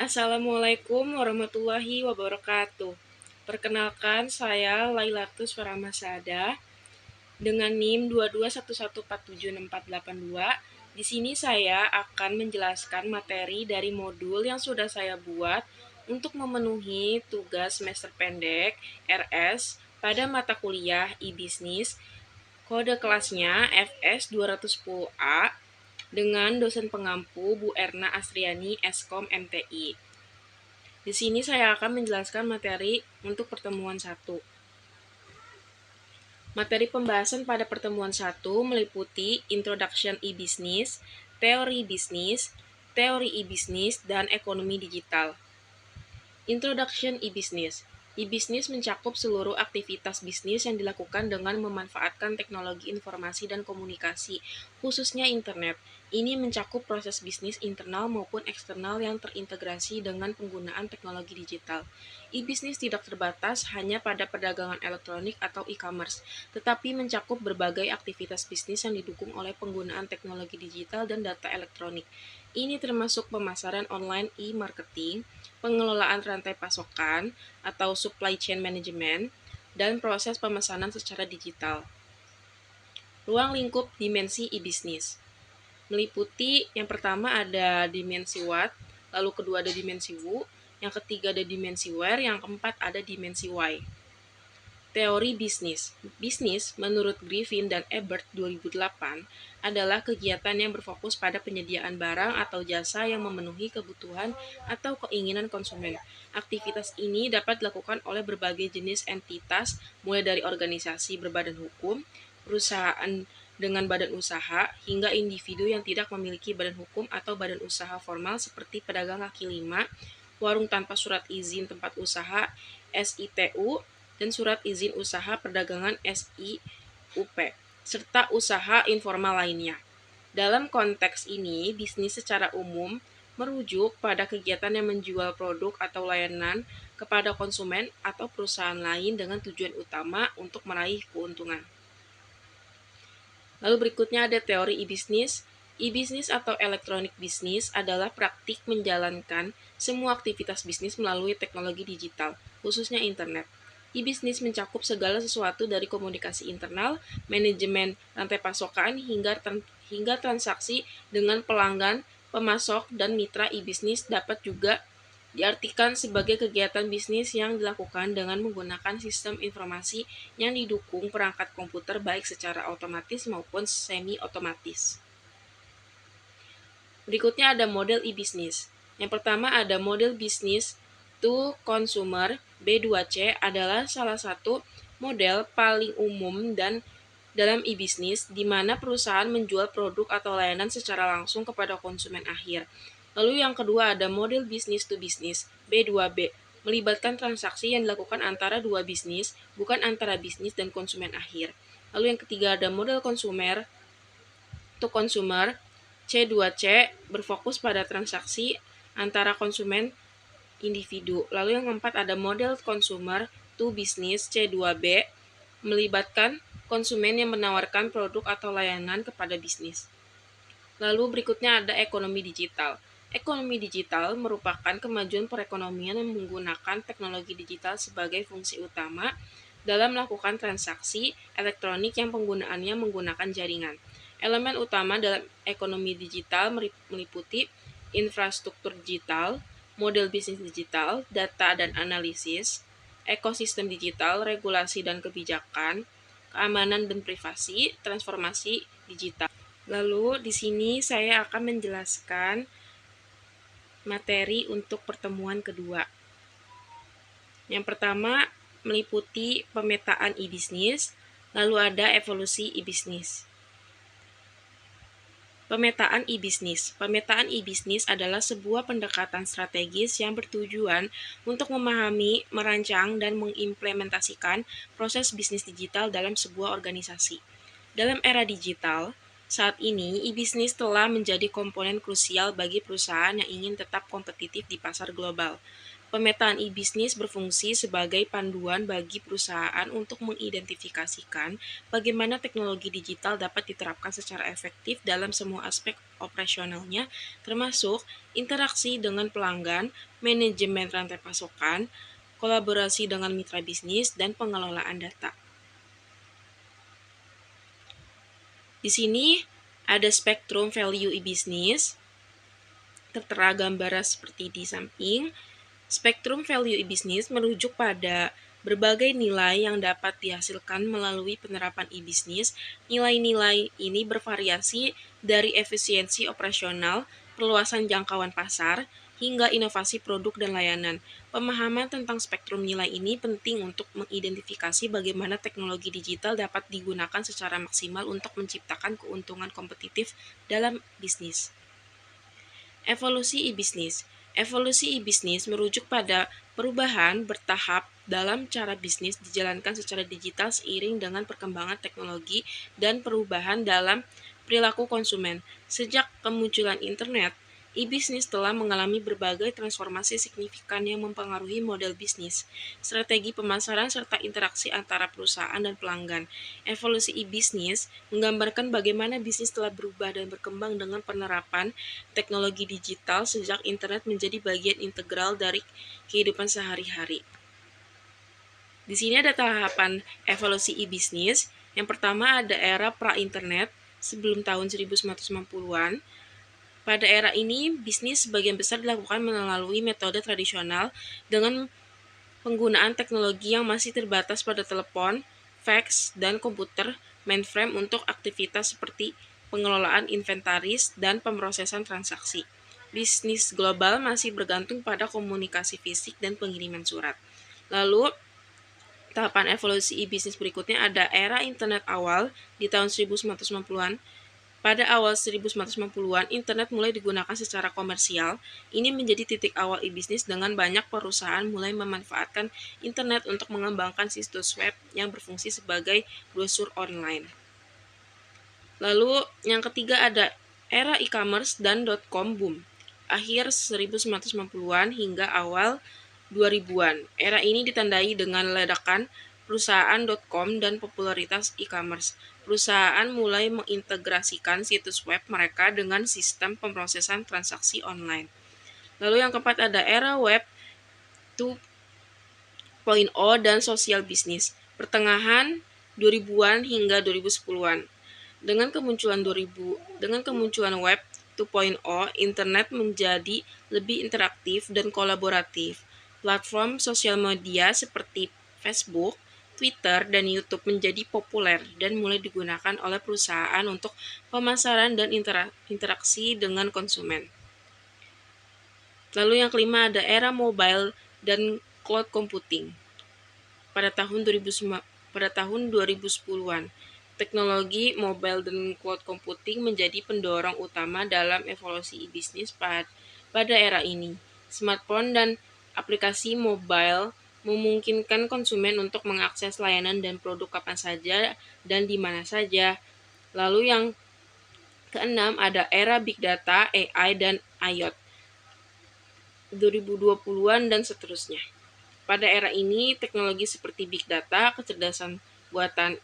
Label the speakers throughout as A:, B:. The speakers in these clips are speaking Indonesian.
A: Assalamualaikum warahmatullahi wabarakatuh. Perkenalkan, saya Lailatus Faramasada dengan NIM 221147642. Di sini saya akan menjelaskan materi dari modul yang sudah saya buat untuk memenuhi tugas semester pendek RS pada mata kuliah e-bisnis. Kode kelasnya FS 210A dengan dosen pengampu Bu Erna Asriani Eskom MTI. Di sini saya akan menjelaskan materi untuk pertemuan 1. Materi pembahasan pada pertemuan 1 meliputi Introduction e-Business, Teori Bisnis, Teori e-Business, dan Ekonomi Digital. Introduction e-Business. E-Business mencakup seluruh aktivitas bisnis yang dilakukan dengan memanfaatkan teknologi informasi dan komunikasi, khususnya internet. Ini mencakup proses bisnis internal maupun eksternal yang terintegrasi dengan penggunaan teknologi digital. E-Business tidak terbatas hanya pada perdagangan elektronik atau e-commerce, tetapi mencakup berbagai aktivitas bisnis yang didukung oleh penggunaan teknologi digital dan data elektronik. Ini termasuk pemasaran online e-marketing, pengelolaan rantai pasokan atau supply chain management, dan proses pemesanan secara digital. Ruang lingkup dimensi e-bisnis meliputi yang pertama ada dimensi what, lalu kedua ada dimensi who, yang ketiga ada dimensi where, yang keempat ada dimensi why. Teori bisnis. Bisnis, menurut Griffin dan Ebert 2008, adalah kegiatan yang berfokus pada penyediaan barang atau jasa yang memenuhi kebutuhan atau keinginan konsumen. Aktivitas ini dapat dilakukan oleh berbagai jenis entitas, mulai dari organisasi berbadan hukum, perusahaan dengan badan usaha, hingga individu yang tidak memiliki badan hukum atau badan usaha formal seperti pedagang kaki lima, warung tanpa surat izin tempat usaha SITU, dan surat izin usaha perdagangan SIUP, serta usaha informal lainnya. Dalam konteks ini, bisnis secara umum merujuk pada kegiatan yang menjual produk atau layanan kepada konsumen atau perusahaan lain dengan tujuan utama untuk meraih keuntungan. Lalu berikutnya ada teori e-bisnis. E-bisnis atau electronic business adalah praktik menjalankan semua aktivitas bisnis melalui teknologi digital, khususnya internet. E-bisnis mencakup segala sesuatu dari komunikasi internal, manajemen rantai pasokan, hingga transaksi dengan pelanggan, pemasok, dan mitra e-bisnis dapat juga diartikan sebagai kegiatan bisnis yang dilakukan dengan menggunakan sistem informasi yang didukung perangkat komputer baik secara otomatis maupun semi-otomatis. Berikutnya ada model e-bisnis. Yang pertama ada model bisnis to consumer, B2C adalah salah satu model paling umum dan dalam e-bisnis di mana perusahaan menjual produk atau layanan secara langsung kepada konsumen akhir. Lalu yang kedua ada model business to business, B2B, melibatkan transaksi yang dilakukan antara dua bisnis, bukan antara bisnis dan konsumen akhir. Lalu yang ketiga ada model consumer to consumer, C2C, berfokus pada transaksi antara konsumen individu. Lalu yang keempat ada model consumer to business, C2B, melibatkan konsumen yang menawarkan produk atau layanan kepada bisnis. Lalu berikutnya ada ekonomi digital. Ekonomi digital merupakan kemajuan perekonomian yang menggunakan teknologi digital sebagai fungsi utama dalam melakukan transaksi elektronik yang penggunaannya menggunakan jaringan. Elemen utama dalam ekonomi digital meliputi infrastruktur digital, model bisnis digital, data dan analisis, ekosistem digital, regulasi dan kebijakan, keamanan dan privasi, transformasi digital. Lalu di sini saya akan menjelaskan materi untuk pertemuan kedua. Yang pertama meliputi pemetaan e-bisnis, lalu ada evolusi e-bisnis. Pemetaan e-bisnis. Pemetaan e-bisnis adalah sebuah pendekatan strategis yang bertujuan untuk memahami, merancang, dan mengimplementasikan proses bisnis digital dalam sebuah organisasi. Dalam era digital, Saat ini, e-bisnis telah menjadi komponen krusial bagi perusahaan yang ingin tetap kompetitif di pasar global. Pemetaan e-bisnis berfungsi sebagai panduan bagi perusahaan untuk mengidentifikasikan bagaimana teknologi digital dapat diterapkan secara efektif dalam semua aspek operasionalnya, termasuk interaksi dengan pelanggan, manajemen rantai pasokan, kolaborasi dengan mitra bisnis, dan pengelolaan data. Di sini ada spektrum value e-bisnis, tertera gambaran seperti di samping. Spektrum value e-bisnis merujuk pada berbagai nilai yang dapat dihasilkan melalui penerapan e-bisnis. Nilai-nilai ini bervariasi dari efisiensi operasional, perluasan jangkauan pasar, hingga inovasi produk dan layanan. Pemahaman tentang spektrum nilai ini penting untuk mengidentifikasi bagaimana teknologi digital dapat digunakan secara maksimal untuk menciptakan keuntungan kompetitif dalam bisnis. Evolusi e-bisnis. Evolusi e-bisnis merujuk pada perubahan bertahap dalam cara bisnis dijalankan secara digital seiring dengan perkembangan teknologi dan perubahan dalam perilaku konsumen. Sejak kemunculan internet, e-bisnis telah mengalami berbagai transformasi signifikan yang mempengaruhi model bisnis, strategi pemasaran, serta interaksi antara perusahaan dan pelanggan. Evolusi e-bisnis menggambarkan bagaimana bisnis telah berubah dan berkembang dengan penerapan teknologi digital sejak internet menjadi bagian integral dari kehidupan sehari-hari. Di sini ada tahapan evolusi e-bisnis. Yang pertama ada era pra-internet sebelum tahun 1990-an. Pada era ini, bisnis sebagian besar dilakukan melalui metode tradisional dengan penggunaan teknologi yang masih terbatas pada telepon, fax, dan komputer mainframe untuk aktivitas seperti pengelolaan inventaris dan pemrosesan transaksi. Bisnis global masih bergantung pada komunikasi fisik dan pengiriman surat. Lalu, tahapan evolusi e-bisnis berikutnya ada era internet awal di tahun 1990-an. Pada awal 1990-an, internet mulai digunakan secara komersial. Ini menjadi titik awal e-bisnis dengan banyak perusahaan mulai memanfaatkan internet untuk mengembangkan situs web yang berfungsi sebagai brosur online. Lalu yang ketiga ada era e-commerce dan .com boom. Akhir 1990-an hingga awal 2000-an. Era ini ditandai dengan ledakan perusahaan .com dan popularitas e-commerce. Perusahaan mulai mengintegrasikan situs web mereka dengan sistem pemrosesan transaksi online. Lalu yang keempat ada era web 2.0 dan sosial bisnis. Pertengahan 2000-an hingga 2010-an. Dengan kemunculan web 2.0, internet menjadi lebih interaktif dan kolaboratif. Platform sosial media seperti Facebook, Twitter, dan YouTube menjadi populer dan mulai digunakan oleh perusahaan untuk pemasaran dan interaksi dengan konsumen. Lalu yang kelima ada era mobile dan cloud computing. Pada tahun 2010-an, teknologi mobile dan cloud computing menjadi pendorong utama dalam evolusi e-bisnis pada era ini. Smartphone dan aplikasi mobile memungkinkan konsumen untuk mengakses layanan dan produk kapan saja dan di mana saja. Lalu yang keenam ada era Big Data, AI, dan IoT 2020-an dan seterusnya. Pada era ini, teknologi seperti Big Data, kecerdasan buatan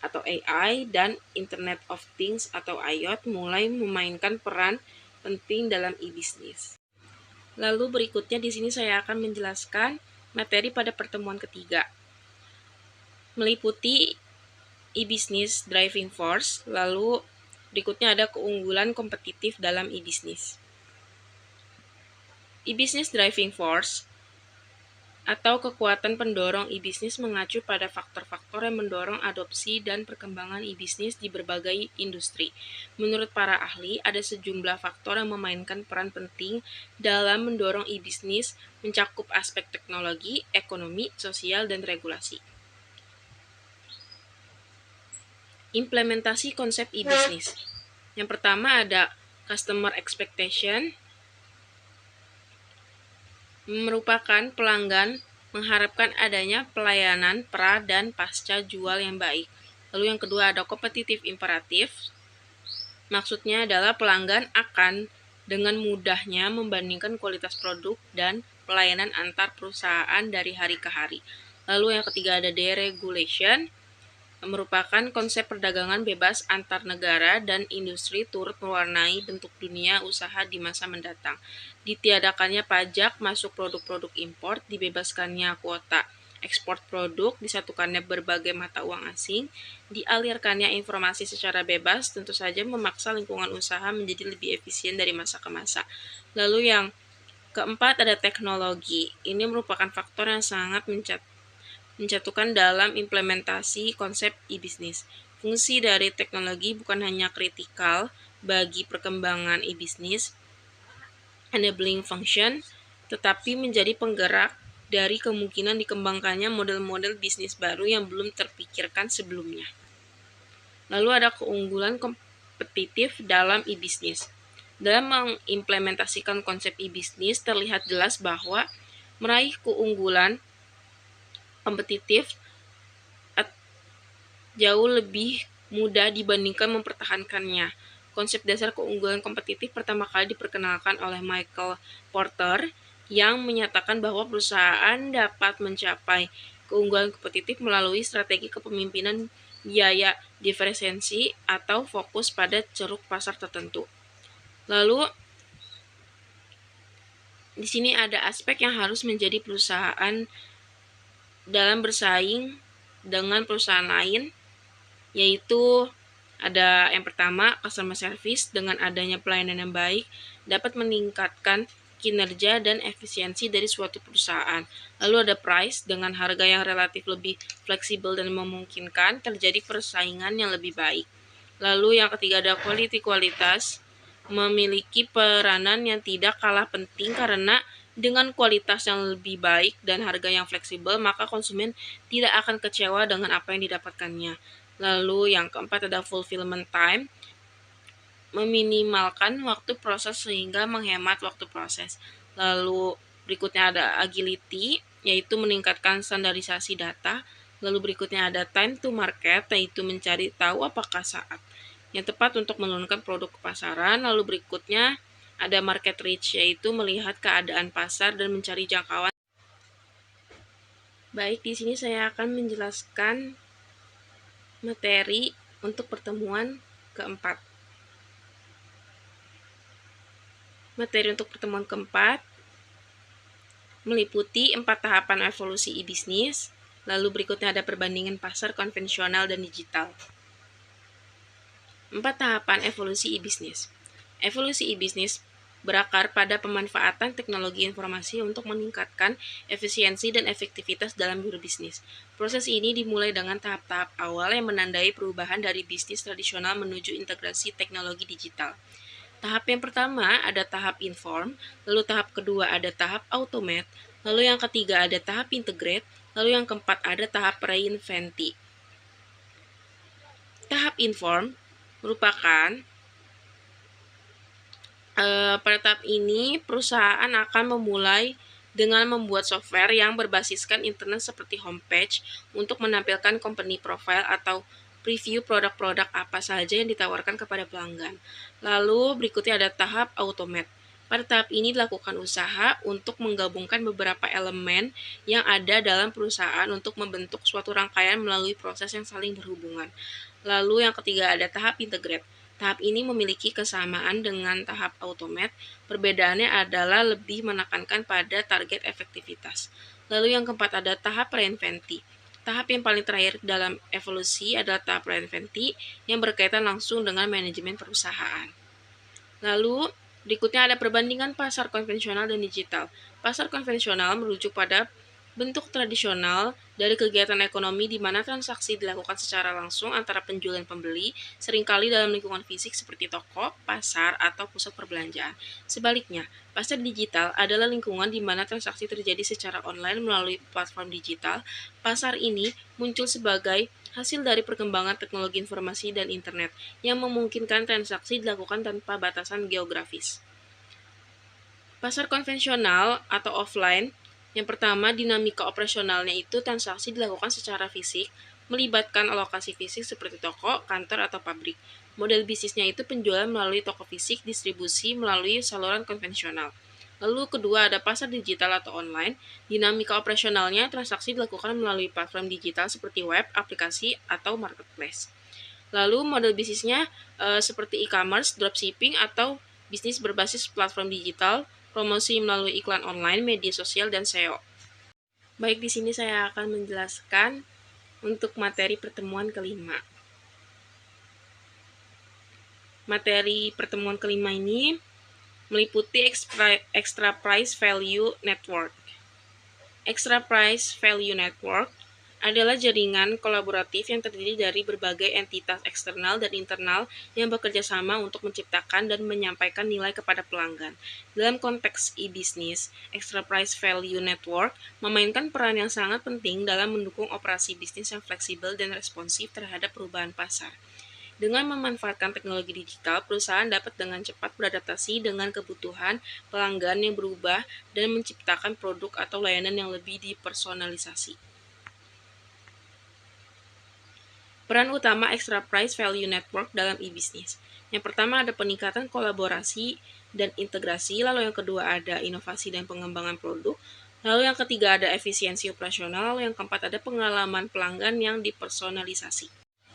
A: atau AI, dan Internet of Things atau IoT mulai memainkan peran penting dalam e-bisnis. Lalu berikutnya di sini saya akan menjelaskan materi pada pertemuan ketiga, meliputi e-business driving force. Lalu berikutnya ada keunggulan kompetitif dalam e-business. E-business driving force atau kekuatan pendorong e-bisnis mengacu pada faktor-faktor yang mendorong adopsi dan perkembangan e-bisnis di berbagai industri. Menurut para ahli, ada sejumlah faktor yang memainkan peran penting dalam mendorong e-bisnis, mencakup aspek teknologi, ekonomi, sosial, dan regulasi. Implementasi konsep e-bisnis. Yang pertama ada customer expectation, merupakan pelanggan mengharapkan adanya pelayanan pra dan pasca jual yang baik. Lalu yang kedua ada kompetitif imperatif, Maksudnya adalah pelanggan akan dengan mudahnya membandingkan kualitas produk dan pelayanan antar perusahaan dari hari ke hari. Lalu yang ketiga ada deregulation, merupakan konsep perdagangan bebas antar negara dan industri turut mewarnai bentuk dunia usaha di masa mendatang. Ditiadakannya pajak masuk produk-produk impor, dibebaskannya kuota ekspor produk, disatukannya berbagai mata uang asing, dialirkannya informasi secara bebas, tentu saja memaksa lingkungan usaha menjadi lebih efisien dari masa ke masa. Lalu yang keempat ada teknologi. Ini merupakan faktor yang sangat menjatuhkan dalam implementasi konsep e-bisnis. Fungsi dari teknologi bukan hanya kritikal bagi perkembangan e-bisnis, enabling function, tetapi menjadi penggerak dari kemungkinan dikembangkannya model-model bisnis baru yang belum terpikirkan sebelumnya. Lalu ada keunggulan kompetitif dalam e-bisnis. Dalam mengimplementasikan konsep e-bisnis terlihat jelas bahwa meraih keunggulan kompetitif jauh lebih mudah dibandingkan mempertahankannya. Konsep dasar keunggulan kompetitif pertama kali diperkenalkan oleh Michael Porter yang menyatakan bahwa perusahaan dapat mencapai keunggulan kompetitif melalui strategi kepemimpinan biaya diferensiasi atau fokus pada ceruk pasar tertentu. Lalu di sini ada aspek yang harus menjadi perusahaan dalam bersaing dengan perusahaan lain, yaitu ada yang pertama, customer service. Dengan adanya pelayanan yang baik dapat meningkatkan kinerja dan efisiensi dari suatu perusahaan. Lalu ada price, dengan harga yang relatif lebih fleksibel dan memungkinkan terjadi persaingan yang lebih baik. Lalu yang ketiga ada quality, kualitas, memiliki peranan yang tidak kalah penting karena dengan kualitas yang lebih baik dan harga yang fleksibel, maka konsumen tidak akan kecewa dengan apa yang didapatkannya. Lalu yang keempat ada fulfillment time, meminimalkan waktu proses sehingga menghemat waktu proses. Lalu berikutnya ada agility, yaitu meningkatkan standarisasi data. Lalu berikutnya ada time to market, yaitu mencari tahu apakah saat yang tepat untuk menurunkan produk ke pasaran. Lalu berikutnya ada market reach, yaitu melihat keadaan pasar dan mencari jangkauan. Baik, di sini saya akan menjelaskan materi untuk pertemuan keempat. Materi untuk pertemuan keempat meliputi 4 tahapan evolusi e-bisnis, lalu berikutnya ada perbandingan pasar konvensional dan digital. 4 tahapan evolusi e-bisnis. Evolusi e-bisnis berakar pada pemanfaatan teknologi informasi untuk meningkatkan efisiensi dan efektivitas dalam berbisnis. Proses ini dimulai dengan tahap-tahap awal yang menandai perubahan dari bisnis tradisional menuju integrasi teknologi digital. Tahap yang pertama ada tahap inform, lalu tahap kedua ada tahap automate, lalu yang ketiga ada tahap integrate, lalu yang keempat ada tahap reinventi. Tahap inform merupakan pada tahap ini, perusahaan akan memulai dengan membuat software yang berbasiskan internet seperti homepage untuk menampilkan company profile atau preview produk-produk apa saja yang ditawarkan kepada pelanggan. Lalu berikutnya ada tahap automate. Pada tahap ini dilakukan usaha untuk menggabungkan beberapa elemen yang ada dalam perusahaan untuk membentuk suatu rangkaian melalui proses yang saling berhubungan. Lalu yang ketiga ada tahap integrate. Tahap ini memiliki kesamaan dengan tahap automate, perbedaannya adalah lebih menekankan pada target efektivitas. Lalu yang keempat ada tahap reinventi. Tahap yang paling terakhir dalam evolusi adalah tahap reinventi yang berkaitan langsung dengan manajemen perusahaan. Lalu berikutnya ada perbandingan pasar konvensional dan digital. Pasar konvensional merujuk pada bentuk tradisional dari kegiatan ekonomi di mana transaksi dilakukan secara langsung antara penjual dan pembeli, seringkali dalam lingkungan fisik seperti toko, pasar, atau pusat perbelanjaan. Sebaliknya, pasar digital adalah lingkungan di mana transaksi terjadi secara online melalui platform digital. Pasar ini muncul sebagai hasil dari perkembangan teknologi informasi dan internet yang memungkinkan transaksi dilakukan tanpa batasan geografis. Pasar konvensional atau offline, yang pertama, dinamika operasionalnya itu transaksi dilakukan secara fisik, melibatkan lokasi fisik seperti toko, kantor, atau pabrik. Model bisnisnya itu penjualan melalui toko fisik, distribusi melalui saluran konvensional. Lalu kedua ada pasar digital atau online. Dinamika operasionalnya, transaksi dilakukan melalui platform digital seperti web, aplikasi, atau marketplace. Lalu model bisnisnya seperti e-commerce, dropshipping, atau bisnis berbasis platform digital, promosi melalui iklan online, media sosial, dan SEO. Baik, di sini saya akan menjelaskan untuk materi pertemuan kelima. Materi pertemuan kelima ini meliputi Extra Price Value Network. Extra Price Value Network adalah jaringan kolaboratif yang terdiri dari berbagai entitas eksternal dan internal yang bekerja sama untuk menciptakan dan menyampaikan nilai kepada pelanggan. Dalam konteks e-bisnis, Extra Price Value Network memainkan peran yang sangat penting dalam mendukung operasi bisnis yang fleksibel dan responsif terhadap perubahan pasar. Dengan memanfaatkan teknologi digital, perusahaan dapat dengan cepat beradaptasi dengan kebutuhan pelanggan yang berubah dan menciptakan produk atau layanan yang lebih dipersonalisasi. Peran utama Extra Price Value Network dalam e-bisnis. Yang pertama ada peningkatan kolaborasi dan integrasi, lalu yang kedua ada inovasi dan pengembangan produk, lalu yang ketiga ada efisiensi operasional, lalu yang keempat ada pengalaman pelanggan yang dipersonalisasi.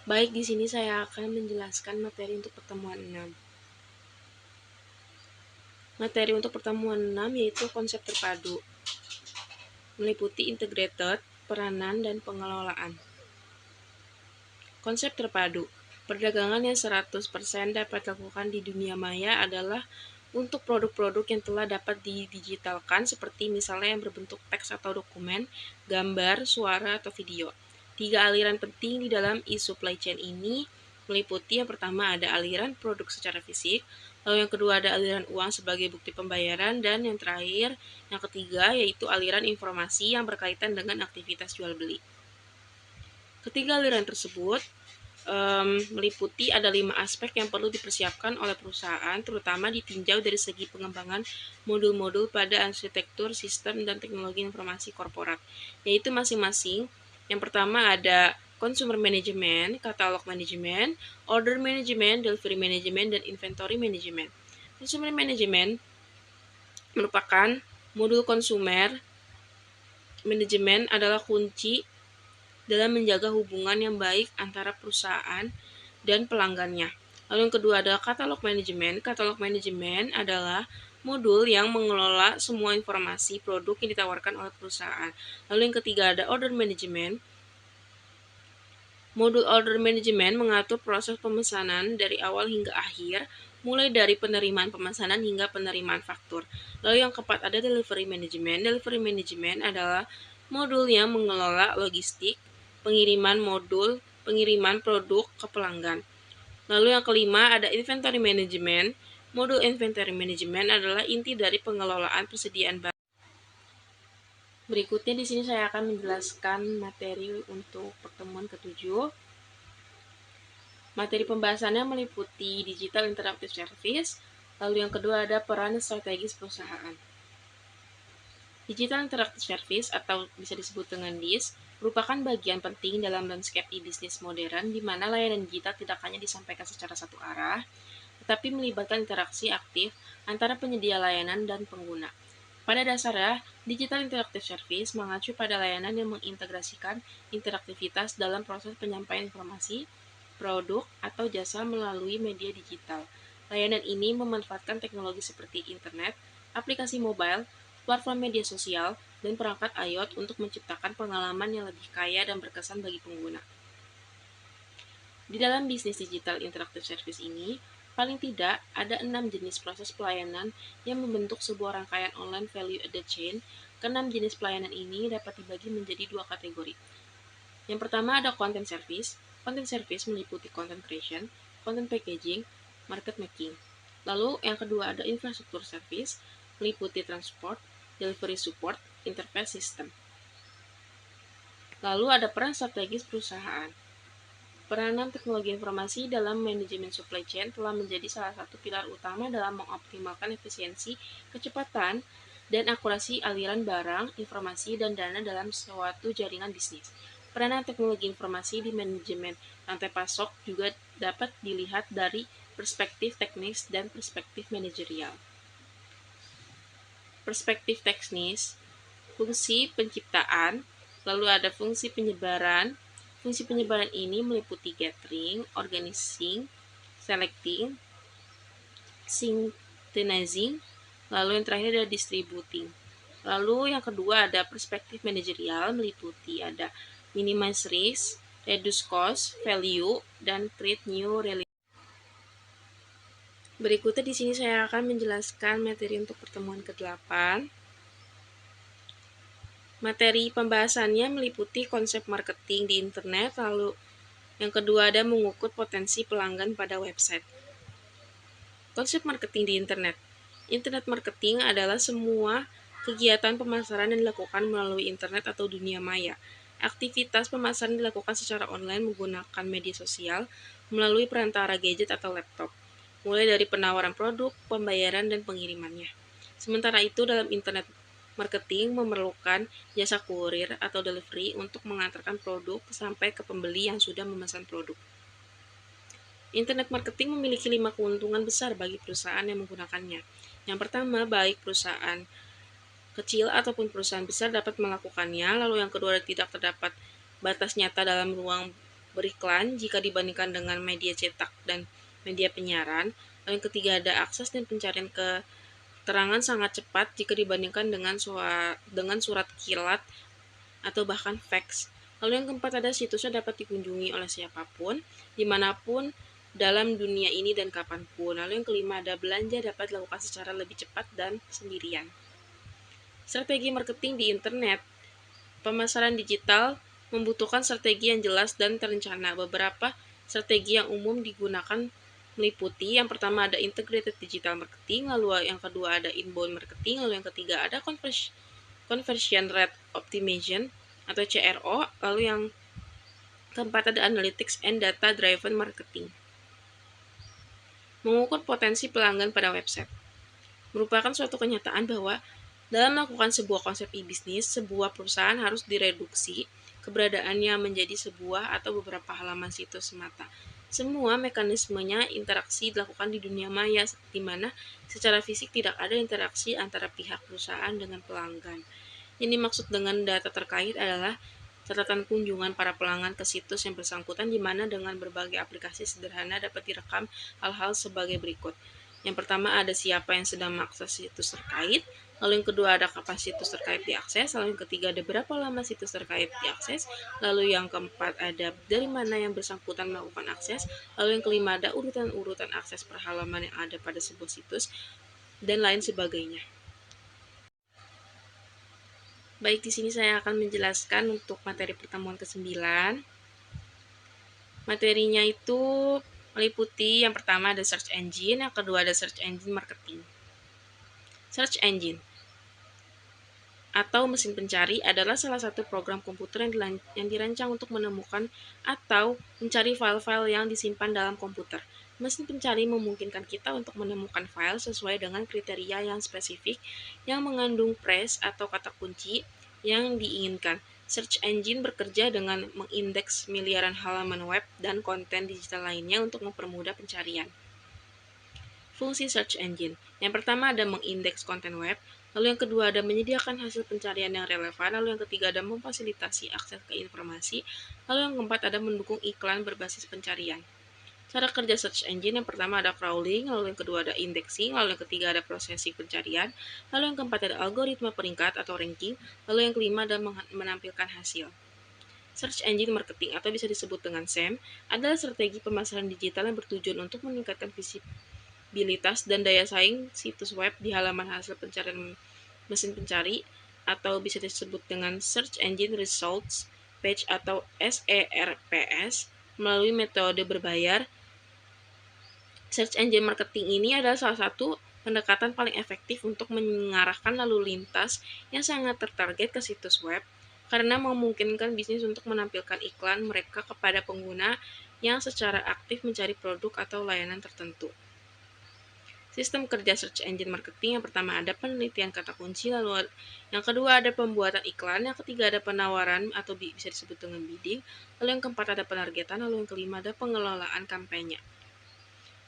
A: Baik, di sini saya akan menjelaskan materi untuk pertemuan 6. Materi untuk pertemuan 6 yaitu konsep terpadu, meliputi integrated, peranan, dan pengelolaan. Konsep terpadu, perdagangan yang 100% dapat dilakukan di dunia maya adalah untuk produk-produk yang telah dapat didigitalkan seperti misalnya yang berbentuk teks atau dokumen, gambar, suara, atau video. 3 aliran penting di dalam e-supply chain ini meliputi yang pertama ada aliran produk secara fisik, lalu yang kedua ada aliran uang sebagai bukti pembayaran, dan yang terakhir, yang ketiga yaitu aliran informasi yang berkaitan dengan aktivitas jual beli. Ketiga aliran tersebut meliputi ada 5 aspek yang perlu dipersiapkan oleh perusahaan, terutama ditinjau dari segi pengembangan modul-modul pada arsitektur sistem dan teknologi informasi korporat, yaitu masing-masing. Yang pertama ada consumer management, catalog management, order management, delivery management, dan inventory management. Consumer management merupakan modul konsumer manajemen adalah kunci dalam menjaga hubungan yang baik antara perusahaan dan pelanggannya. Lalu yang kedua adalah katalog manajemen. Katalog manajemen adalah modul yang mengelola semua informasi produk yang ditawarkan oleh perusahaan. Lalu yang ketiga ada order management. Modul order management mengatur proses pemesanan dari awal hingga akhir, mulai dari penerimaan pemesanan hingga penerimaan faktur. Lalu yang keempat ada delivery management. Delivery management adalah modul yang mengelola logistik, pengiriman produk ke pelanggan. Lalu yang kelima ada inventory management. Modul inventory management adalah inti dari pengelolaan persediaan barang. Berikutnya di sini saya akan menjelaskan materi untuk pertemuan ke-7. Materi pembahasannya meliputi digital interactive service, lalu yang kedua ada peran strategis perusahaan. Digital interactive service atau bisa disebut dengan DIS merupakan bagian penting dalam landscape e-bisnis modern di mana layanan digital tidak hanya disampaikan secara satu arah, tetapi melibatkan interaksi aktif antara penyedia layanan dan pengguna. Pada dasarnya, digital interactive service mengacu pada layanan yang mengintegrasikan interaktivitas dalam proses penyampaian informasi, produk, atau jasa melalui media digital. Layanan ini memanfaatkan teknologi seperti internet, aplikasi mobile, platform media sosial, dan perangkat IoT untuk menciptakan pengalaman yang lebih kaya dan berkesan bagi pengguna. Di dalam bisnis digital interactive service ini, paling tidak ada 6 jenis proses pelayanan yang membentuk sebuah rangkaian online value added chain. Ke-6 jenis pelayanan ini dapat dibagi menjadi 2 kategori. Yang pertama ada content service. Content service meliputi content creation, content packaging, market making. Lalu yang kedua ada infrastruktur service, meliputi transport, delivery support, interface system. Lalu ada peran strategis perusahaan. Peranan teknologi informasi dalam manajemen supply chain telah menjadi salah satu pilar utama dalam mengoptimalkan efisiensi, kecepatan, dan akurasi aliran barang, informasi, dan dana dalam suatu jaringan bisnis. Peranan teknologi informasi di manajemen rantai pasok juga dapat dilihat dari perspektif teknis dan perspektif manajerial. Perspektif teknis, fungsi penciptaan, lalu ada fungsi penyebaran. Fungsi penyebaran ini meliputi gathering, organizing, selecting, synchronizing, lalu yang terakhir ada distributing. Lalu yang kedua ada perspektif manajerial, meliputi ada minimize risk, reduce cost, value, dan create new reality. Berikutnya di sini saya akan menjelaskan materi untuk pertemuan ke-8. Materi pembahasannya meliputi konsep marketing di internet, lalu yang kedua ada mengukur potensi pelanggan pada website. Konsep marketing di internet. Internet marketing adalah semua kegiatan pemasaran yang dilakukan melalui internet atau dunia maya. Aktivitas pemasaran dilakukan secara online menggunakan media sosial melalui perantara gadget atau laptop, mulai dari penawaran produk, pembayaran, dan pengirimannya. Sementara itu, dalam internet marketing memerlukan jasa kurir atau delivery untuk mengantarkan produk sampai ke pembeli yang sudah memesan produk. Internet marketing memiliki 5 keuntungan besar bagi perusahaan yang menggunakannya. Yang pertama, baik perusahaan kecil ataupun perusahaan besar dapat melakukannya. Lalu yang kedua, tidak terdapat batas nyata dalam ruang beriklan jika dibandingkan dengan media cetak dan media penyiaran. Lalu yang ketiga, ada akses dan pencarian keterangan sangat cepat jika dibandingkan dengan surat kilat atau bahkan fax. Lalu yang keempat, ada situsnya dapat dikunjungi oleh siapapun, dimanapun dalam dunia ini dan kapanpun. Lalu yang kelima, ada belanja dapat dilakukan secara lebih cepat dan sendirian. Strategi marketing di internet. Pemasaran digital membutuhkan strategi yang jelas dan terencana. Beberapa strategi yang umum digunakan meliputi yang pertama ada integrated digital marketing, lalu yang kedua ada inbound marketing, lalu yang ketiga ada conversion rate optimization atau CRO, lalu yang keempat ada analytics and data driven marketing. Mengukur potensi pelanggan pada website merupakan suatu kenyataan bahwa dalam melakukan sebuah konsep e-bisnis, sebuah perusahaan harus direduksi keberadaannya menjadi sebuah atau beberapa halaman situs semata. Semua mekanismenya interaksi dilakukan di dunia maya, di mana secara fisik tidak ada interaksi antara pihak perusahaan dengan pelanggan. Yang dimaksud dengan data terkait adalah catatan kunjungan para pelanggan ke situs yang bersangkutan, di mana dengan berbagai aplikasi sederhana dapat direkam hal-hal sebagai berikut. Yang pertama ada siapa yang sedang mengakses situs terkait, lalu yang kedua ada kapan situs terkait diakses, lalu yang ketiga ada berapa lama situs terkait diakses, lalu yang keempat ada dari mana yang bersangkutan melakukan akses, lalu yang kelima ada urutan-urutan akses per halaman yang ada pada sebuah situs, dan lain sebagainya. Baik, di sini saya akan menjelaskan untuk materi pertemuan ke-9. Materinya itu meliputi yang pertama ada search engine, yang kedua ada search engine marketing. Search engine atau mesin pencari adalah salah satu program komputer yang dirancang untuk menemukan atau mencari file-file yang disimpan dalam komputer. Mesin pencari memungkinkan kita untuk menemukan file sesuai dengan kriteria yang spesifik yang mengandung phrase atau kata kunci yang diinginkan. Search engine bekerja dengan mengindeks miliaran halaman web dan konten digital lainnya untuk mempermudah pencarian. Fungsi search engine. Yang pertama ada mengindeks konten web, lalu yang kedua ada menyediakan hasil pencarian yang relevan, lalu yang ketiga ada memfasilitasi akses ke informasi, lalu yang keempat ada mendukung iklan berbasis pencarian. Cara kerja search engine yang pertama ada crawling, lalu yang kedua ada indexing, lalu yang ketiga ada processing pencarian, lalu yang keempat ada algoritma peringkat atau ranking, lalu yang kelima ada menampilkan hasil. Search engine marketing atau bisa disebut dengan SEM adalah strategi pemasaran digital yang bertujuan untuk meningkatkan visibilitas dan daya saing situs web di halaman hasil pencarian mesin pencari atau bisa disebut dengan Search Engine Results Page atau SERPS melalui metode berbayar. Search engine marketing ini adalah salah satu pendekatan paling efektif untuk mengarahkan lalu lintas yang sangat tertarget ke situs web karena memungkinkan bisnis untuk menampilkan iklan mereka kepada pengguna yang secara aktif mencari produk atau layanan tertentu. Sistem kerja search engine marketing, yang pertama ada penelitian kata kunci, lalu yang kedua ada pembuatan iklan, yang ketiga ada penawaran atau bisa disebut dengan bidding, lalu yang keempat ada penargetan, lalu yang kelima ada pengelolaan kampanye.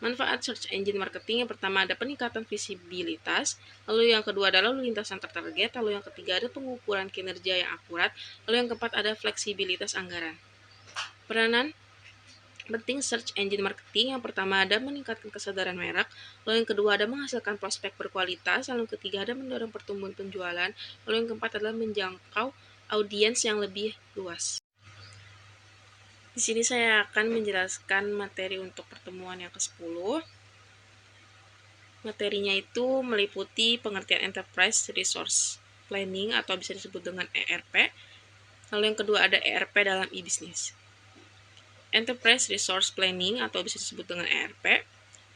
A: Manfaat search engine marketing, yang pertama ada peningkatan visibilitas, lalu yang kedua adalah lalu lintas antar target, lalu yang ketiga ada pengukuran kinerja yang akurat, lalu yang keempat ada fleksibilitas anggaran. Peranan penting search engine marketing, yang pertama ada meningkatkan kesadaran merek, lalu yang kedua ada menghasilkan prospek berkualitas, lalu yang ketiga ada mendorong pertumbuhan penjualan, lalu yang keempat adalah menjangkau audiens yang lebih luas. Di sini saya akan menjelaskan materi untuk pertemuan yang ke-10. Materinya itu meliputi pengertian Enterprise Resource Planning atau bisa disebut dengan ERP. Lalu yang kedua ada ERP dalam e-business. Enterprise Resource Planning atau bisa disebut dengan ERP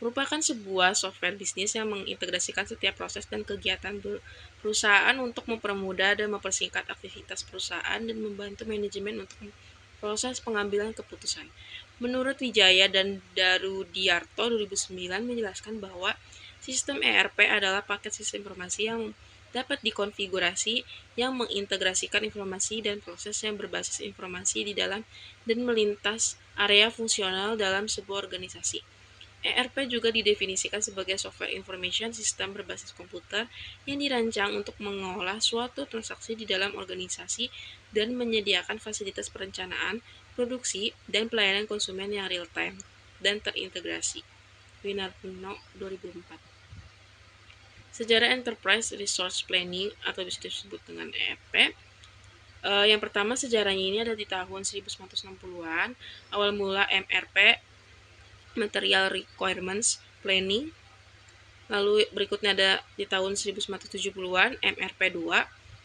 A: merupakan sebuah software bisnis yang mengintegrasikan setiap proses dan kegiatan perusahaan untuk mempermudah dan mempersingkat aktivitas perusahaan dan membantu manajemen untuk proses pengambilan keputusan. Menurut Wijaya dan Darudiarto 2009 menjelaskan bahwa sistem ERP adalah paket sistem informasi yang dapat dikonfigurasi yang mengintegrasikan informasi dan proses yang berbasis informasi di dalam dan melintas area fungsional dalam sebuah organisasi. ERP juga didefinisikan sebagai software information system berbasis komputer yang dirancang untuk mengolah suatu transaksi di dalam organisasi dan menyediakan fasilitas perencanaan, produksi, dan pelayanan konsumen yang real-time dan terintegrasi. Winarno 2004. Sejarah Enterprise Resource Planning atau bisa disebut dengan ERP. Yang pertama sejarahnya ini ada di tahun 1960-an. Awal mula MRP, Material Requirements Planning. Lalu berikutnya ada di tahun 1970-an MRP2,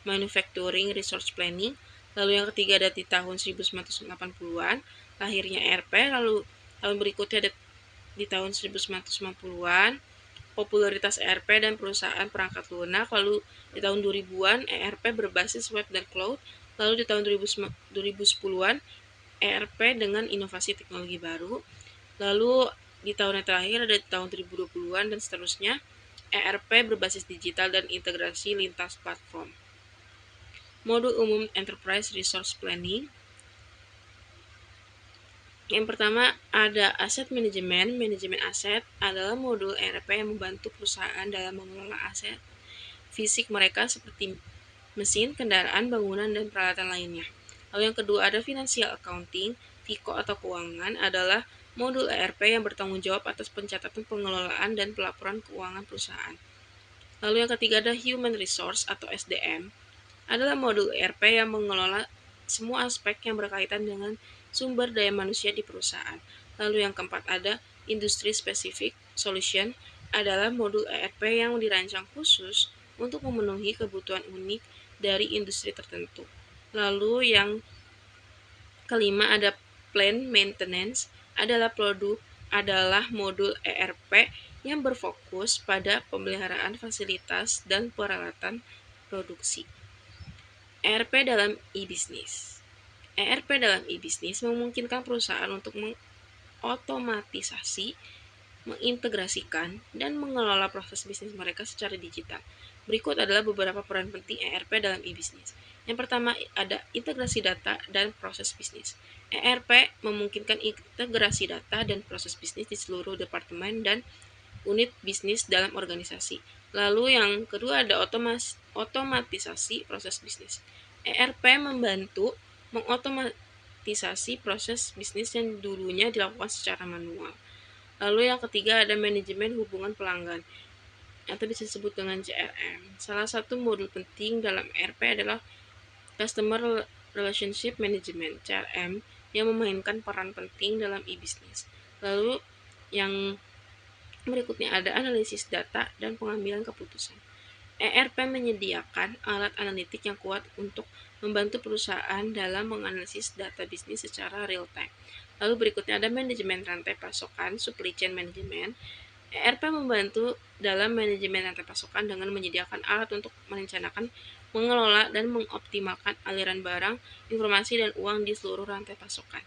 A: Manufacturing Resource Planning. Lalu yang ketiga ada di tahun 1980-an, lahirnya ERP. Lalu tahun berikutnya ada di tahun 1990-an, popularitas ERP dan perusahaan perangkat lunak. Lalu di tahun 2000-an ERP berbasis web dan cloud. Lalu di tahun 2010-an ERP dengan inovasi teknologi baru. Lalu di tahun yang terakhir ada di tahun 2020-an dan seterusnya ERP berbasis digital dan integrasi lintas platform. Modul umum Enterprise Resource Planning. Yang pertama ada aset manajemen. Manajemen aset adalah modul ERP yang membantu perusahaan dalam mengelola aset fisik mereka seperti mesin, kendaraan, bangunan, dan peralatan lainnya. Lalu yang kedua ada financial accounting. FICO atau keuangan adalah modul ERP yang bertanggung jawab atas pencatatan, pengelolaan, dan pelaporan keuangan perusahaan. Lalu yang ketiga ada human resource atau SDM adalah modul ERP yang mengelola semua aspek yang berkaitan dengan sumber daya manusia di perusahaan. Lalu yang keempat ada Industry Specific Solution adalah modul ERP yang dirancang khusus untuk memenuhi kebutuhan unik dari industri tertentu. Lalu yang kelima ada Plant Maintenance adalah modul ERP yang berfokus pada pemeliharaan fasilitas dan peralatan produksi. ERP dalam e-business. ERP dalam e-business memungkinkan perusahaan untuk mengotomatisasi, mengintegrasikan, dan mengelola proses bisnis mereka secara digital. Berikut adalah beberapa peran penting ERP dalam e-business. Yang pertama ada integrasi data dan proses bisnis. ERP memungkinkan integrasi data dan proses bisnis di seluruh departemen dan unit bisnis dalam organisasi. Lalu yang kedua ada otomatisasi proses bisnis. ERP membantu mengotomatisasi proses bisnis yang dulunya dilakukan secara manual. Lalu yang ketiga ada manajemen hubungan pelanggan atau bisa disebut dengan CRM. Salah satu modul penting dalam ERP adalah Customer Relationship Management (CRM) yang memainkan peran penting dalam e-business. Lalu yang berikutnya ada analisis data dan pengambilan keputusan. ERP menyediakan alat analitik yang kuat untuk membantu perusahaan dalam menganalisis data bisnis secara real time. Lalu berikutnya ada manajemen rantai pasokan, supply chain management. ERP membantu dalam manajemen rantai pasokan dengan menyediakan alat untuk merencanakan, mengelola, dan mengoptimalkan aliran barang, informasi, dan uang di seluruh rantai pasokan.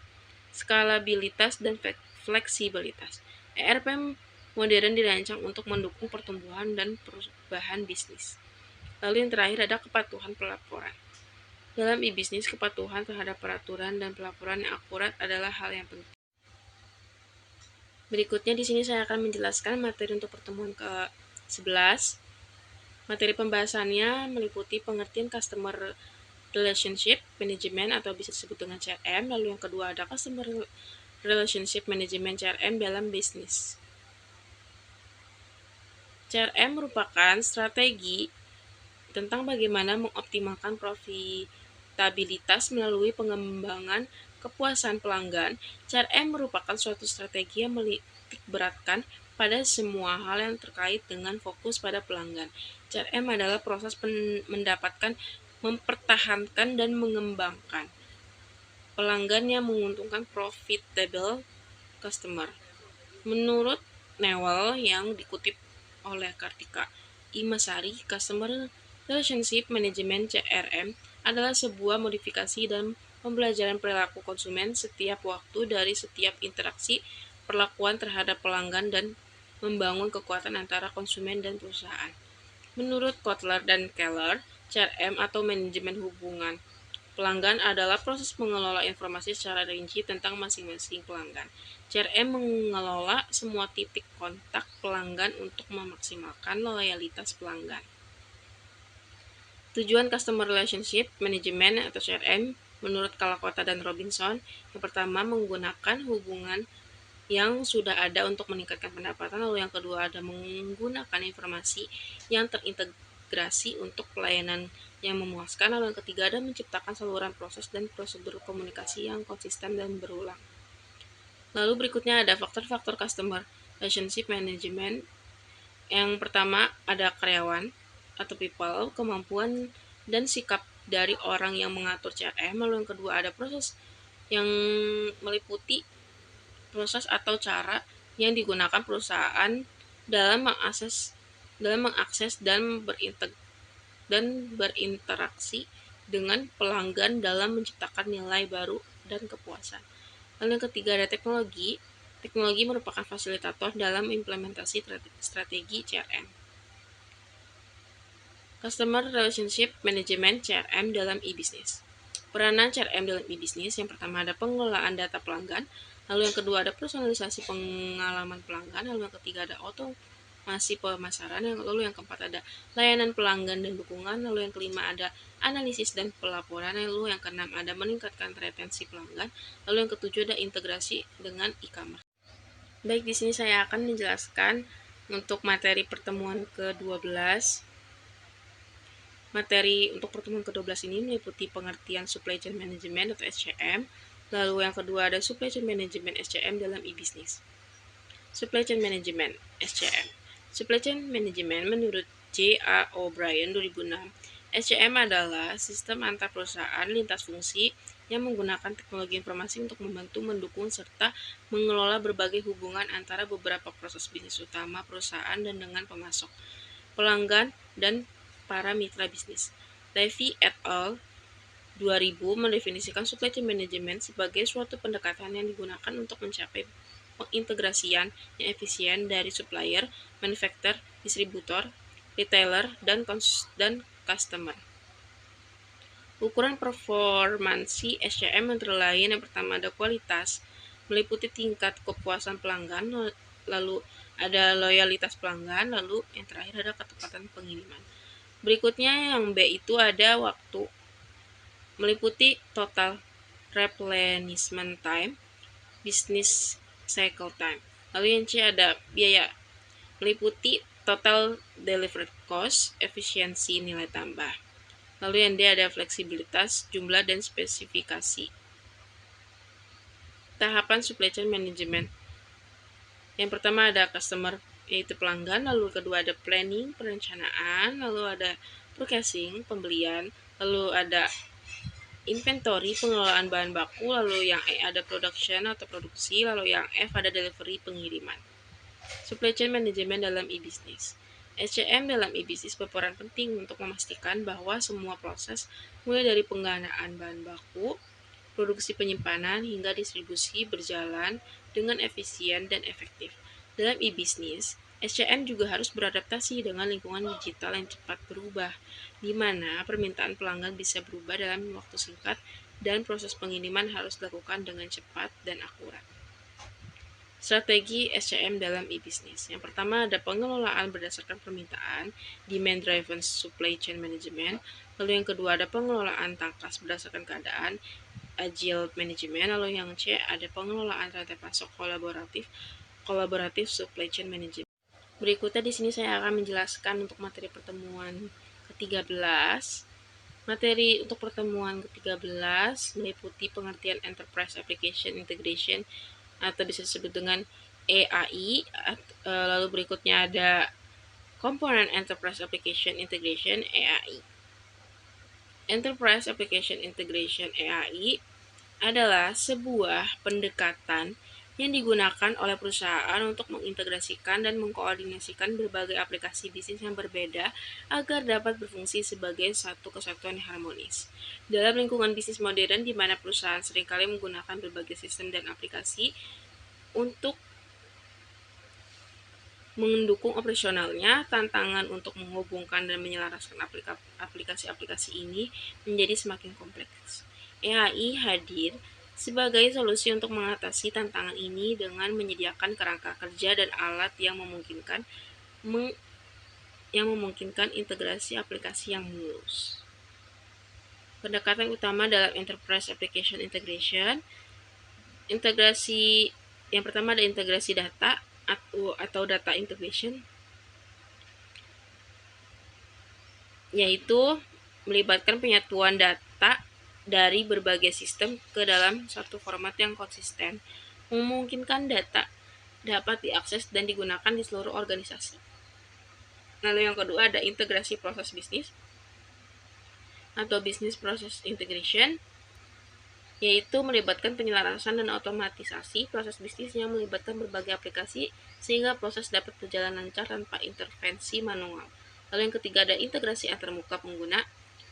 A: Skalabilitas dan fleksibilitas. ERP modern dirancang untuk mendukung pertumbuhan dan perubahan bisnis. Lalu yang terakhir ada kepatuhan pelaporan. Dalam e-bisnis, kepatuhan terhadap peraturan dan pelaporan yang akurat adalah hal yang penting. Berikutnya di sini saya akan menjelaskan materi untuk pertemuan ke-11. Materi pembahasannya meliputi pengertian Customer Relationship Management atau bisa disebut dengan CRM. Lalu yang kedua ada Customer Relationship Management CRM dalam bisnis. CRM merupakan strategi tentang bagaimana mengoptimalkan profitabilitas melalui pengembangan kepuasan pelanggan. CRM merupakan suatu strategi yang menitik beratkan pada semua hal yang terkait dengan fokus pada pelanggan. CRM adalah proses mendapatkan, mempertahankan, dan mengembangkan pelanggan yang menguntungkan profitable customer. Menurut Newell yang dikutip oleh Kartika Imasari, Customer Relationship Management (CRM) adalah sebuah modifikasi dan pembelajaran perilaku konsumen setiap waktu dari setiap interaksi perlakuan terhadap pelanggan dan membangun kekuatan antara konsumen dan perusahaan. Menurut Kotler dan Keller, CRM atau manajemen hubungan pelanggan adalah proses mengelola informasi secara rinci tentang masing-masing pelanggan. CRM mengelola semua titik kontak pelanggan untuk memaksimalkan loyalitas pelanggan. Tujuan Customer Relationship Management atau CRM menurut Kalakota dan Robinson, yang pertama menggunakan hubungan yang sudah ada untuk meningkatkan pendapatan, lalu yang kedua ada menggunakan informasi yang terintegrasi untuk pelayanan yang memuaskan, lalu yang ketiga ada menciptakan saluran proses dan prosedur komunikasi yang konsisten dan berulang. Lalu berikutnya ada faktor-faktor Customer Relationship Management. Yang pertama ada karyawan atau people, kemampuan dan sikap dari orang yang mengatur CRM. Lalu yang kedua ada proses yang meliputi proses atau cara yang digunakan perusahaan dalam mengakses dan berinteraksi dengan pelanggan dalam menciptakan nilai baru dan kepuasan. Lalu yang ketiga ada teknologi. Teknologi merupakan fasilitator dalam implementasi strategi CRM. Customer Relationship Management (CRM) dalam e-business. Peranan CRM dalam e-business, yang pertama ada pengelolaan data pelanggan, lalu yang kedua ada personalisasi pengalaman pelanggan, lalu yang ketiga ada otomasi pemasaran, lalu yang keempat ada layanan pelanggan dan dukungan, lalu yang kelima ada analisis dan pelaporan, lalu yang keenam ada meningkatkan retensi pelanggan, lalu yang ketujuh ada integrasi dengan e-commerce. Baik, di sini saya akan menjelaskan untuk materi pertemuan ke-12. Materi untuk pertemuan ke-12 ini meliputi pengertian Supply Chain Management atau SCM, lalu yang kedua ada Supply Chain Management SCM dalam e-business. Supply Chain Management SCM. Supply Chain Management menurut J.A. O'Brien 2006, SCM adalah sistem antar perusahaan lintas fungsi yang menggunakan teknologi informasi untuk membantu, mendukung, serta mengelola berbagai hubungan antara beberapa proses bisnis utama perusahaan dan dengan pemasok, pelanggan, dan para mitra bisnis. Levy et al. 2000 mendefinisikan supply chain management sebagai suatu pendekatan yang digunakan untuk mencapai pengintegrasian yang efisien dari supplier, manufacturer, distributor, retailer, dan customer. Ukuran performansi SCM antara lain yang pertama ada kualitas, meliputi tingkat kepuasan pelanggan, lalu ada loyalitas pelanggan, lalu yang terakhir ada ketepatan pengiriman. Berikutnya yang B itu ada waktu, meliputi total replenishment time, business cycle time. Lalu yang C ada biaya, meliputi total delivered cost, efisiensi nilai tambah. Lalu yang D ada fleksibilitas, jumlah, dan spesifikasi. Tahapan supply chain management. Yang pertama ada customer, yaitu pelanggan, lalu kedua ada planning, perencanaan, lalu ada purchasing, pembelian, lalu ada inventory, pengelolaan bahan baku, lalu yang E ada production atau produksi, lalu yang F ada delivery, pengiriman. Supply chain management dalam e-business. SCM dalam e-business berperan penting untuk memastikan bahwa semua proses, mulai dari penggandaan bahan baku, produksi, penyimpanan, hingga distribusi berjalan dengan efisien dan efektif. Dalam e-bisnis, SCM juga harus beradaptasi dengan lingkungan digital yang cepat berubah, di mana permintaan pelanggan bisa berubah dalam waktu singkat dan proses pengiriman harus dilakukan dengan cepat dan akurat. Strategi SCM dalam e-bisnis. Yang pertama ada pengelolaan berdasarkan permintaan, demand driven supply chain management. Lalu yang kedua ada pengelolaan tangkas berdasarkan keadaan, agile management. Lalu yang C ada pengelolaan rantai pasok kolaboratif supply chain management. Berikutnya di sini saya akan menjelaskan untuk materi pertemuan ke-13. Materi untuk pertemuan ke-13 meliputi pengertian Enterprise Application Integration atau bisa disebut dengan EAI. Lalu berikutnya ada Component Enterprise Application Integration EAI. Enterprise Application Integration EAI adalah sebuah pendekatan yang digunakan oleh perusahaan untuk mengintegrasikan dan mengkoordinasikan berbagai aplikasi bisnis yang berbeda agar dapat berfungsi sebagai satu kesatuan yang harmonis. Dalam lingkungan bisnis modern di mana perusahaan seringkali menggunakan berbagai sistem dan aplikasi untuk mendukung operasionalnya, tantangan untuk menghubungkan dan menyelaraskan aplikasi-aplikasi ini menjadi semakin kompleks. EAI hadir sebagai solusi untuk mengatasi tantangan ini dengan menyediakan kerangka kerja dan alat yang memungkinkan integrasi aplikasi yang mulus. Pendekatan utama dalam Enterprise Application Integration, integrasi yang pertama ada integrasi data atau data integration, yaitu melibatkan penyatuan data dari berbagai sistem ke dalam satu format yang konsisten, memungkinkan data dapat diakses dan digunakan di seluruh organisasi. Lalu yang kedua ada integrasi proses bisnis atau business process integration, yaitu melibatkan penyelarasan dan otomatisasi proses bisnis yang melibatkan berbagai aplikasi sehingga proses dapat berjalan lancar tanpa intervensi manual. Lalu yang ketiga ada integrasi antarmuka pengguna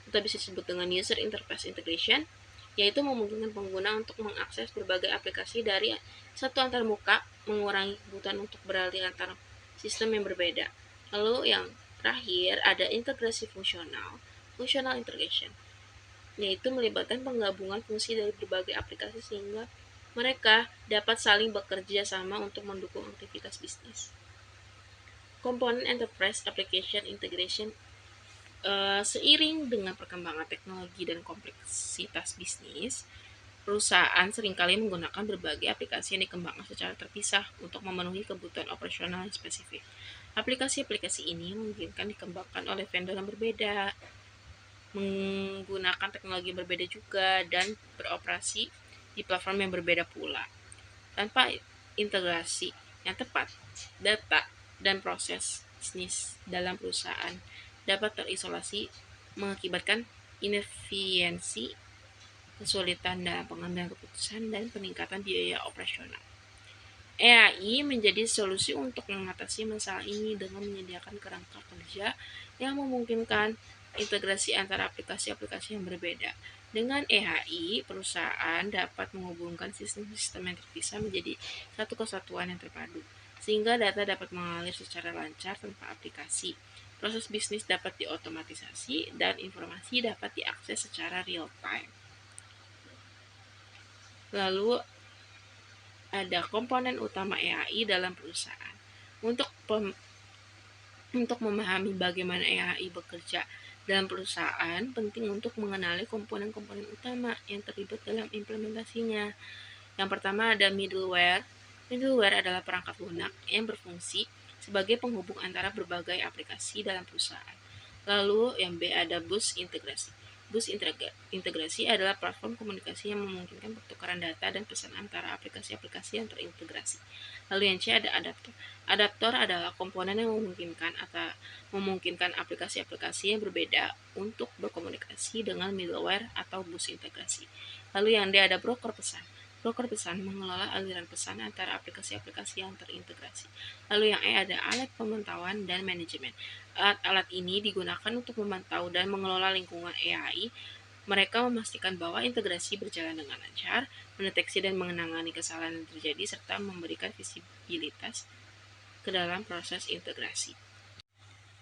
A: atau bisa disebut dengan user interface integration, yaitu memungkinkan pengguna untuk mengakses berbagai aplikasi dari satu antarmuka, mengurangi kebutuhan untuk beralih antar sistem yang berbeda. Lalu yang terakhir ada integrasi functional integration, yaitu melibatkan penggabungan fungsi dari berbagai aplikasi sehingga mereka dapat saling bekerja sama untuk mendukung aktivitas bisnis. Komponen Enterprise Application Integration seiring dengan perkembangan teknologi dan kompleksitas bisnis, perusahaan seringkali menggunakan berbagai aplikasi yang dikembangkan secara terpisah untuk memenuhi kebutuhan operasional yang spesifik. Aplikasi-aplikasi ini memungkinkan dikembangkan oleh vendor yang berbeda, menggunakan teknologi yang berbeda juga, dan beroperasi di platform yang berbeda pula. Tanpa integrasi yang tepat, data dan proses bisnis dalam perusahaan dapat terisolasi, mengakibatkan inefisiensi, kesulitan dalam pengambilan keputusan, dan peningkatan biaya operasional. EAI menjadi solusi untuk mengatasi masalah ini dengan menyediakan kerangka kerja yang memungkinkan integrasi antara aplikasi-aplikasi yang berbeda. Dengan EAI, perusahaan dapat menghubungkan sistem-sistem yang terpisah menjadi satu kesatuan yang terpadu, sehingga data dapat mengalir secara lancar tanpa aplikasi. Proses bisnis dapat diotomatisasi dan informasi dapat diakses secara real time. Lalu ada komponen utama EAI dalam perusahaan. Untuk memahami bagaimana EAI bekerja dalam perusahaan, penting untuk mengenali komponen-komponen utama yang terlibat dalam implementasinya. Yang pertama ada middleware. Middleware adalah perangkat lunak yang berfungsi sebagai penghubung antara berbagai aplikasi dalam perusahaan. Lalu yang B ada bus integrasi. Bus integrasi adalah platform komunikasi yang memungkinkan pertukaran data dan pesan antara aplikasi-aplikasi yang terintegrasi. Lalu yang C ada adaptor. Adaptor adalah komponen yang memungkinkan aplikasi-aplikasi yang berbeda untuk berkomunikasi dengan middleware atau bus integrasi. Lalu yang D ada broker pesan. Broker pesan mengelola aliran pesan antara aplikasi-aplikasi yang terintegrasi. Lalu yang E ada alat pemantauan dan manajemen. Alat-alat ini digunakan untuk memantau dan mengelola lingkungan EAI. Mereka memastikan bahwa integrasi berjalan dengan lancar, mendeteksi dan menangani kesalahan yang terjadi, serta memberikan visibilitas ke dalam proses integrasi.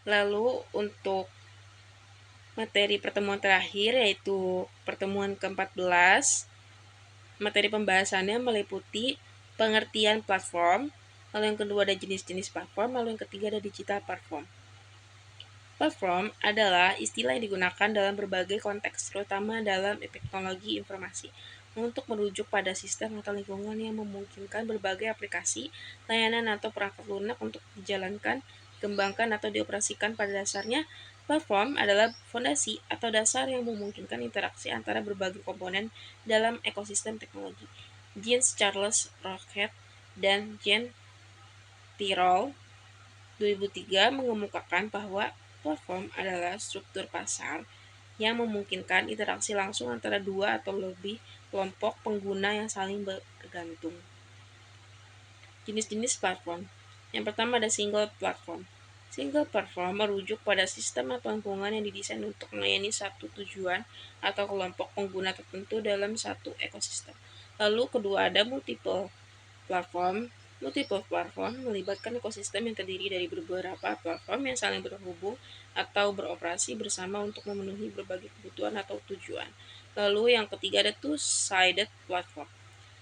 A: Lalu untuk materi pertemuan terakhir yaitu pertemuan ke-14, materi pembahasannya meliputi pengertian platform, lalu yang kedua ada jenis-jenis platform, lalu yang ketiga ada digital platform. Platform adalah istilah yang digunakan dalam berbagai konteks, terutama dalam teknologi informasi, untuk merujuk pada sistem atau lingkungan yang memungkinkan berbagai aplikasi, layanan, atau perangkat lunak untuk dijalankan, dikembangkan, atau dioperasikan. Pada dasarnya, platform adalah fondasi atau dasar yang memungkinkan interaksi antara berbagai komponen dalam ekosistem teknologi. James Charles Rocket dan Jean Tirole 2003 mengemukakan bahwa platform adalah struktur pasar yang memungkinkan interaksi langsung antara dua atau lebih kelompok pengguna yang saling bergantung. Jenis-jenis platform. Yang pertama ada single platform. Single platform merujuk pada sistem atau lingkungan yang didesain untuk melayani satu tujuan atau kelompok pengguna tertentu dalam satu ekosistem. Lalu kedua ada multiple platform. Multiple platform melibatkan ekosistem yang terdiri dari beberapa platform yang saling berhubung atau beroperasi bersama untuk memenuhi berbagai kebutuhan atau tujuan. Lalu yang ketiga ada two-sided platform.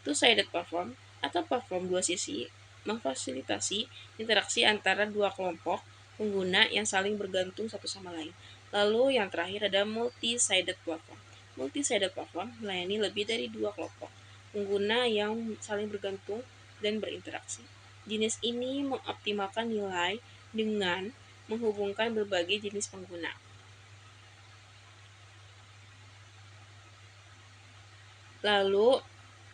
A: Two-sided platform atau platform dua sisi memfasilitasi interaksi antara dua kelompok pengguna yang saling bergantung satu sama lain. Lalu yang terakhir ada multi-sided platform. Multi-sided platform melayani lebih dari dua kelompok pengguna yang saling bergantung dan berinteraksi. Jenis ini mengoptimalkan nilai dengan menghubungkan berbagai jenis pengguna. Lalu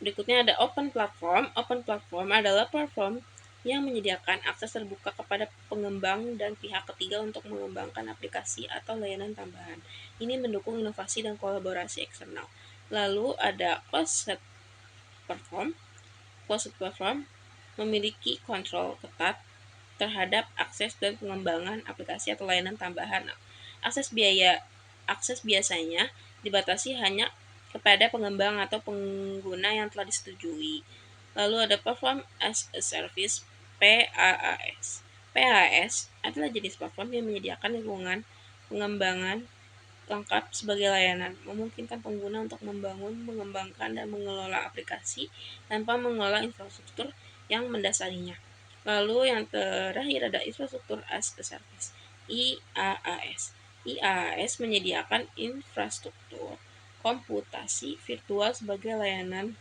A: berikutnya ada open platform. Open platform adalah platform yang menyediakan akses terbuka kepada pengembang dan pihak ketiga untuk mengembangkan aplikasi atau layanan tambahan. Ini mendukung inovasi dan kolaborasi eksternal. Lalu ada closed platform. Closed platform memiliki kontrol ketat terhadap akses dan pengembangan aplikasi atau layanan tambahan. Akses biasanya dibatasi hanya kepada pengembang atau pengguna yang telah disetujui. Lalu ada platform as a service (PaaS). PaaS adalah jenis platform yang menyediakan lingkungan pengembangan lengkap sebagai layanan, memungkinkan pengguna untuk membangun, mengembangkan, dan mengelola aplikasi tanpa mengelola infrastruktur yang mendasarinya. Lalu yang terakhir ada infrastruktur as a service (IaaS). IaaS menyediakan infrastruktur komputasi virtual sebagai layanan.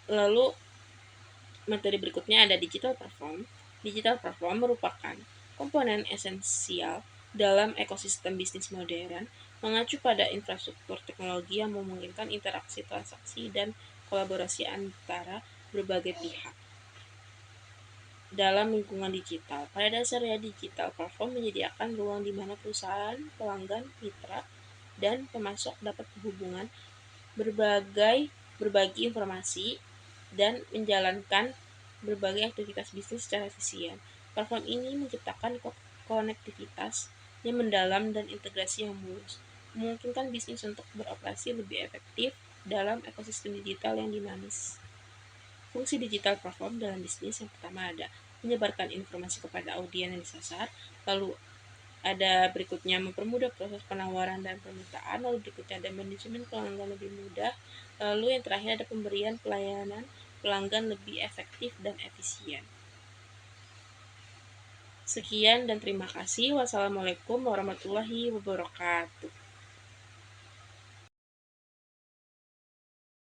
A: Lalu materi berikutnya ada digital platform. Digital platform merupakan komponen esensial dalam ekosistem bisnis modern, mengacu pada infrastruktur teknologi yang memungkinkan interaksi transaksi dan kolaborasi antara berbagai pihak dalam lingkungan digital. Pada dasarnya, digital platform menyediakan ruang di mana perusahaan, pelanggan, mitra, dan pemasok dapat berhubungan, berbagi informasi, dan menjalankan berbagai aktivitas bisnis secara efisien. Platform ini menciptakan konektivitas yang mendalam dan integrasi yang mulus, memungkinkan bisnis untuk beroperasi lebih efektif dalam ekosistem digital yang dinamis. Fungsi digital platform dalam bisnis yang pertama ada menyebarkan informasi kepada audiens yang disasar, lalu ada berikutnya mempermudah proses penawaran dan permintaan, lalu berikutnya ada manajemen pelanggan lebih mudah, lalu yang terakhir ada pemberian pelayanan pelanggan lebih efektif dan efisien. Sekian dan terima kasih. Wassalamualaikum warahmatullahi wabarakatuh.